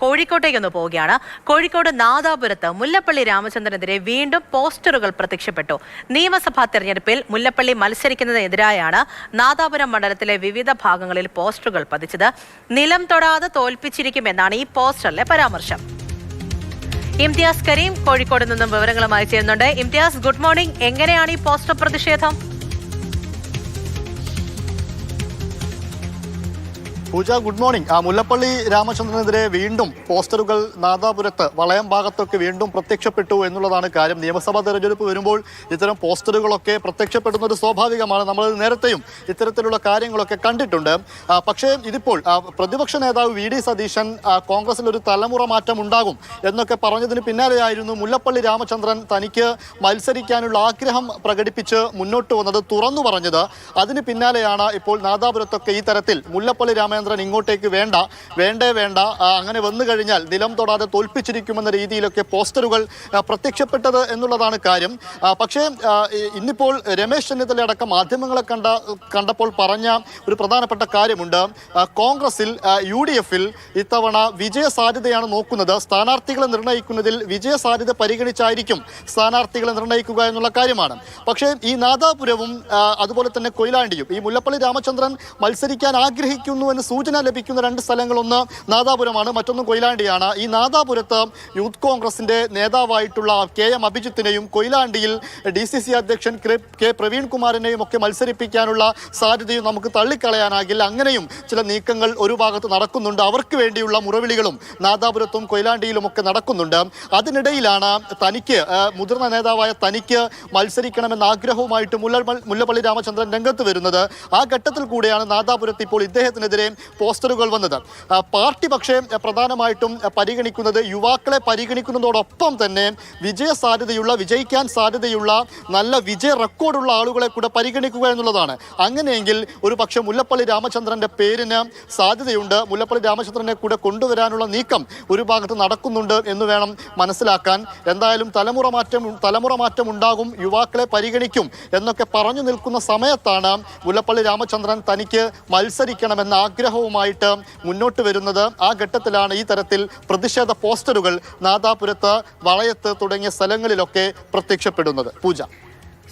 കോഴിക്കോട്ടേക്കൊന്ന് പോവുകയാണ്. കോഴിക്കോട് നാദാപുരത്ത് മുല്ലപ്പള്ളി രാമചന്ദ്രനെതിരെ വീണ്ടും പോസ്റ്ററുകൾ പ്രത്യക്ഷപ്പെട്ടു. നിയമസഭാ തെരഞ്ഞെടുപ്പിൽ മുല്ലപ്പള്ളി മത്സരിക്കുന്നതിനെതിരായാണ് നാദാപുരം മണ്ഡലത്തിലെ വിവിധ ഭാഗങ്ങളിൽ പോസ്റ്ററുകൾ പതിച്ചത്. നിലം തൊടാതെ തോൽപ്പിച്ചിരിക്കുമെന്നാണ് ഈ പോസ്റ്ററിലെ പരാമർശം. ഇംതിയാസ് കരീം കോഴിക്കോട് നിന്നും വിവരങ്ങളുമായി ചേരുന്നുണ്ട്. Imtiaz, good morning. എങ്ങനെയാണ് ഈ പോസ്റ്റർ പ്രതിഷേധം? Pooja, good morning. മുല്ലപ്പള്ളി രാമചന്ദ്രനെതിരെ വീണ്ടും പോസ്റ്ററുകൾ നാദാപുരത്ത് വളയം ഭാഗത്തൊക്കെ വീണ്ടും പ്രത്യക്ഷപ്പെട്ടു എന്നുള്ളതാണ് കാര്യം. നിയമസഭാ തെരഞ്ഞെടുപ്പ് വരുമ്പോൾ ഇത്തരം പോസ്റ്ററുകളൊക്കെ പ്രത്യക്ഷപ്പെടുന്നത് സ്വാഭാവികമാണ്. നമ്മൾ നേരത്തെയും ഇത്തരത്തിലുള്ള കാര്യങ്ങളൊക്കെ കണ്ടിട്ടുണ്ട്. പക്ഷേ ഇതിപ്പോൾ പ്രതിപക്ഷ നേതാവ് വി.ഡി. സതീശൻ കോൺഗ്രസിൽ ഒരു തലമുറ മാറ്റം ഉണ്ടാകും എന്നൊക്കെ പറഞ്ഞതിന് പിന്നാലെയായിരുന്നു മുല്ലപ്പള്ളി രാമചന്ദ്രൻ തനിക്ക് മത്സരിക്കാനുള്ള ആഗ്രഹം പ്രകടിപ്പിച്ച് മുന്നോട്ട് വന്നത്, തുറന്നു പറഞ്ഞത്. അതിന് പിന്നാലെയാണ് ഇപ്പോൾ നാദാപുരത്തൊക്കെ ഈ തരത്തിൽ മുല്ലപ്പള്ളി രാമചന്ദ്രൻ ഇങ്ങോട്ടേക്ക് വേണ്ട, അങ്ങനെ വന്നു കഴിഞ്ഞാൽ നിലം തൊടാതെ തോൽപ്പിച്ചിരിക്കുമെന്ന രീതിയിലൊക്കെ പോസ്റ്ററുകൾ പ്രത്യക്ഷപ്പെട്ടത് എന്നുള്ളതാണ് കാര്യം. പക്ഷേ ഇന്നിപ്പോൾ രമേശ് ചെന്നിത്തല അടക്കം മാധ്യമങ്ങളെ കണ്ടപ്പോൾ പറഞ്ഞ ഒരു പ്രധാനപ്പെട്ട കാര്യമുണ്ട്. കോൺഗ്രസിൽ UDF-ൽ ഇത്തവണ വിജയ സാധ്യതയാണ് നോക്കുന്നത്. സ്ഥാനാർത്ഥികളെ നിർണ്ണയിക്കുന്നതിൽ വിജയ സാധ്യത പരിഗണിച്ചായിരിക്കും സ്ഥാനാർത്ഥികളെ നിർണ്ണയിക്കുക എന്നുള്ള കാര്യമാണ്. പക്ഷേ ഈ നാദാപുരവും അതുപോലെ തന്നെ കൊയിലാണ്ടിയും ഈ മുല്ലപ്പള്ളി രാമചന്ദ്രൻ മത്സരിക്കാൻ ആഗ്രഹിക്കുന്നു എന്ന് സൂചന ലഭിക്കുന്ന രണ്ട് സ്ഥലങ്ങളൊന്ന് നാദാപുരമാണ്, മറ്റൊന്ന് കൊയിലാണ്ടിയാണ്. ഈ നാദാപുരത്ത് യൂത്ത് കോൺഗ്രസിന്റെ നേതാവായിട്ടുള്ള KM അഭിജിത്തിനെയും കൊയിലാണ്ടിയിൽ DCC അധ്യക്ഷൻ K പ്രവീൺകുമാറിനെയും ഒക്കെ മത്സരിപ്പിക്കാനുള്ള സാധ്യതയും നമുക്ക് തള്ളിക്കളയാനാകില്ല. അങ്ങനെയും ചില നീക്കങ്ങൾ ഒരു ഭാഗത്ത് നടക്കുന്നുണ്ട്. അവർക്ക് വേണ്ടിയുള്ള മുറവിളികളും നാദാപുരത്തും കൊയിലാണ്ടിയിലും ഒക്കെ നടക്കുന്നുണ്ട്. അതിനിടയിലാണ് തനിക്ക് മുതിർന്ന നേതാവായ തനിക്ക് മത്സരിക്കണമെന്ന ആഗ്രഹവുമായിട്ട് മുല്ലപ്പള്ളി രാമചന്ദ്രൻ രംഗത്ത് വരുന്നത്. ആ ഘട്ടത്തിൽ കൂടെയാണ് നാദാപുരത്ത് ഇപ്പോൾ ഇദ്ദേഹത്തിനെതിരെ പോസ്റ്ററുകൾ വന്നത്. പാർട്ടി പക്ഷേ പ്രധാനമായിട്ടും പരിഗണിക്കുന്നത് യുവാക്കളെ പരിഗണിക്കുന്നതോടൊപ്പം തന്നെ വിജയിക്കാൻ സാധ്യതയുള്ള നല്ല വിജയ റെക്കോർഡുള്ള ആളുകളെ കൂടെ പരിഗണിക്കുക എന്നുള്ളതാണ്. അങ്ങനെയെങ്കിൽ ഒരു പക്ഷേ മുല്ലപ്പള്ളി രാമചന്ദ്രന്റെ പേരിന് സാധ്യതയുണ്ട്. മുല്ലപ്പള്ളി രാമചന്ദ്രനെ കൂടെ കൊണ്ടുവരാനുള്ള നീക്കം ഒരു ഭാഗത്ത് നടക്കുന്നുണ്ട് എന്ന് വേണം മനസ്സിലാക്കാൻ. എന്തായാലും തലമുറ മാറ്റം ഉണ്ടാകും, യുവാക്കളെ പരിഗണിക്കും എന്നൊക്കെ പറഞ്ഞു നിൽക്കുന്ന സമയത്താണ് മുല്ലപ്പള്ളി രാമചന്ദ്രൻ തനിക്ക് മത്സരിക്കണമെന്ന ആഗ്രഹവുമായിട്ട് മുന്നോട്ട് വരുന്നത്. ആ ഘട്ടത്തിലാണ് ഈ തരത്തിൽ പ്രതിഷേധ പോസ്റ്ററുകൾ നാദാപുരത്ത്, വളയത്ത് തുടങ്ങിയ സ്ഥലങ്ങളിലൊക്കെ പ്രത്യക്ഷപ്പെടുന്നത്. പൂജ.